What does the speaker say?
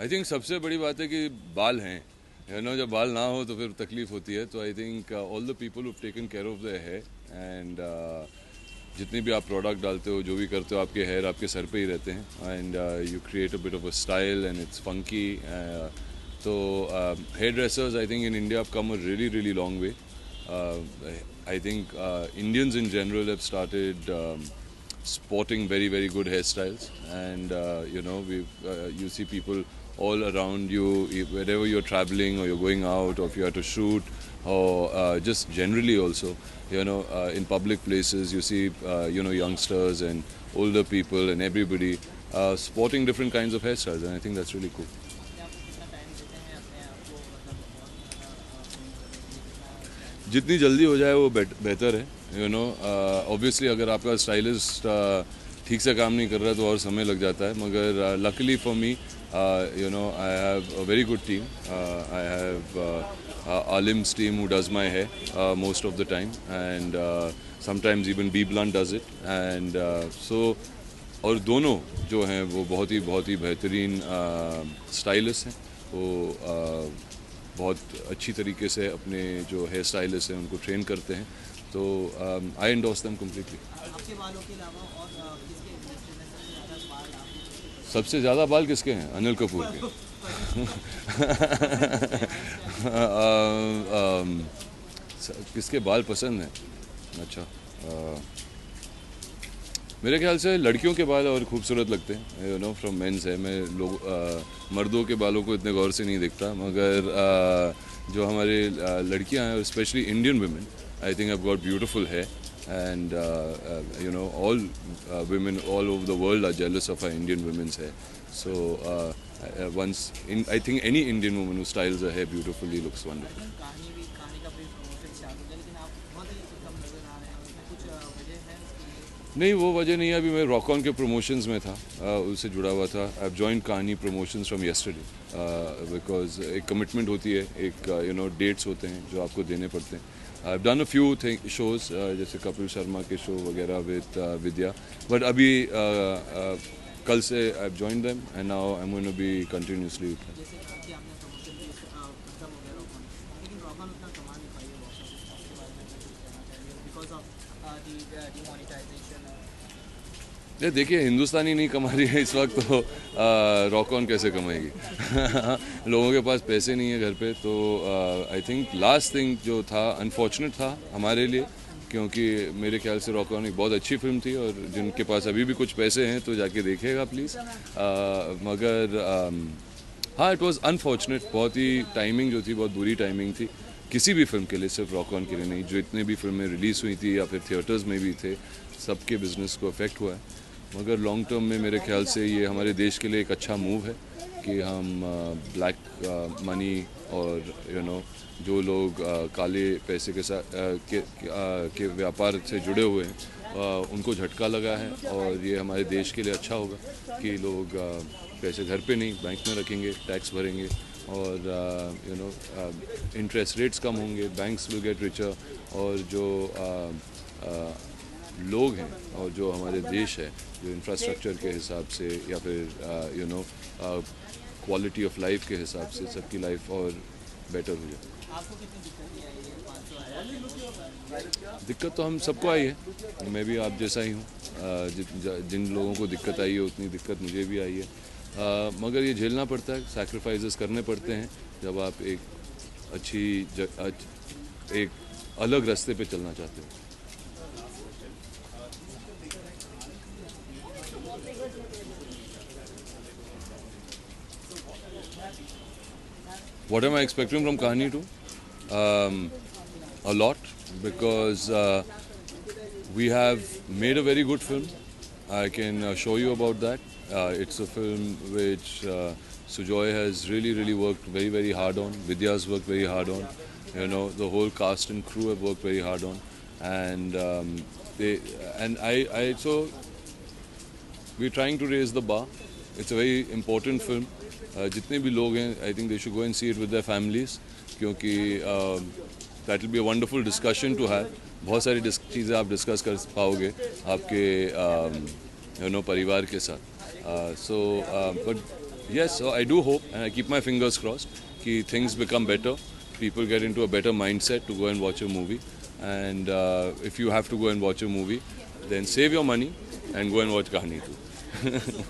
I think सबसे बड़ी बात है कि बाल हैं, जब बाल ना हो तो फिर तकलीफ होती है। तो I think all the people who taken care of the hair and जितनी भी आप प्रोडक्ट डालते हो, जो भी करते हो, आपके हेयर आपके सर पे ही रहते हैं and you create a bit of a style and it's funky. तो hair dressers I think in India have come a really really long way. I think Indians in general have started sporting very very good hairstyles, and you see people all around you wherever you're traveling or you're going out or if you have to shoot or just generally also in public places you see youngsters and older people and everybody sporting different kinds of hairstyles, and I think that's really cool. जितनी जल्दी हो जाए वो बेहतर है। Obviously अगर आपका stylist ठीक से काम नहीं कर रहा है तो और समय लग जाता है, मगर luckily for me I have a very good team. I have Alim's team who does my hair most of the time, and sometimes even B Blunt does it, and so और दोनों जो हैं वो बहुत ही बेहतरीन स्टाइलिस्ट हैं. वो बहुत अच्छी तरीके से अपने जो हेयर स्टाइलिस्ट हैं उनको ट्रेन करते हैं. तो आई एंडोर्स देम कम्प्लीटली. आपके बालों के अलावा और किसके इंडस्ट्री में सबसे ज़्यादा बाल किसके हैं? अनिल कपूर के. किसके बाल पसंद हैं? अच्छा, मेरे ख्याल से लड़कियों के बाल और खूबसूरत लगते हैं. फ्रॉम मेंस है, मैं मर्दों के बालों को इतने गौर से नहीं देखता, मगर जो हमारे लड़कियां हैं, specially Indian women, I think have got beautiful hair, and all women all over the world are jealous of our Indian women's hair. So I think any Indian woman who styles her hair beautifully looks wonderful. नहीं, वो वजह नहीं है. अभी मैं rock on के promotions में था, उससे जुड़ा हुआ था. आई हैव जॉइंड कहानी प्रमोशंस फ्रॉम यस्टरडे, बिकॉज एक कमिटमेंट होती है, एक डेट्स होते हैं जो आपको देने पड़ते हैं. I have done a few shows जैसे कपिल शर्मा के शो वगैरह विद विद्या, बट अभी कल से I have joined them and now I am going to be continuously with them. देखिए, हिंदुस्तानी नहीं कमा रही है इस वक्त, तो रॉक ऑन कैसे कमाएगी? लोगों के पास पैसे नहीं है घर पे. तो आई थिंक लास्ट थिंग जो था अनफॉर्चुनेट था हमारे लिए, क्योंकि मेरे ख्याल से रॉक ऑन एक बहुत अच्छी फिल्म थी, और जिनके पास अभी भी कुछ पैसे हैं तो जाके देखेगा प्लीज़. मगर हाँ, इट वाज अनफॉर्चुनेट. बहुत ही टाइमिंग जो थी, बहुत बुरी टाइमिंग थी किसी भी फिल्म के लिए, सिर्फ रॉक ऑन के लिए नहीं. जो इतने भी फिल्में रिलीज़ हुई थी या फिर थिएटर्स में भी थे, सबके बिजनेस को अफेक्ट हुआ है. मगर लॉन्ग टर्म में मेरे ख्याल से ये हमारे देश के लिए एक अच्छा मूव है कि हम ब्लैक मनी और जो लोग काले पैसे के साथ के व्यापार से जुड़े हुए हैं, उनको झटका लगा है. और ये हमारे देश के लिए अच्छा होगा कि लोग पैसे घर पे नहीं, बैंक में रखेंगे, टैक्स भरेंगे, और इंटरेस्ट रेट्स कम होंगे, बैंक्स विल गेट रिचर. और जो लोग हैं और जो हमारे देश है, जो इंफ्रास्ट्रक्चर के हिसाब से या फिर क्वालिटी ऑफ लाइफ के हिसाब से, सबकी लाइफ और बेटर हो जाए. दिक्कत तो हम सबको आई है, मैं भी आप जैसा ही हूँ. जिन लोगों को दिक्कत आई है उतनी दिक्कत मुझे भी आई है, मगर ये झेलना पड़ता है, सैक्रिफाइसेस करने पड़ते हैं जब आप एक अलग रास्ते पे चलना चाहते हो. What am I expecting from Kahani 2? A lot, because we have made a very good film. I can show you about that. It's a film which Sujoy has really worked very hard on. Vidya's worked very hard on. The whole cast and crew have worked very hard on, and so we're trying to raise the bar. It's a very important film. जितने भी लोग हैं, I think they should go and see it with their families, क्योंकि that will be a wonderful discussion to have. बहुत सारी चीज़ें आप discuss कर पाओगे आपके परिवार के साथ. So but yes, so I do hope and I keep my fingers crossed कि things become better, people get into a better mindset to go and watch a movie, and if you have to go and watch a movie, then save your money and go and watch Kahani 2.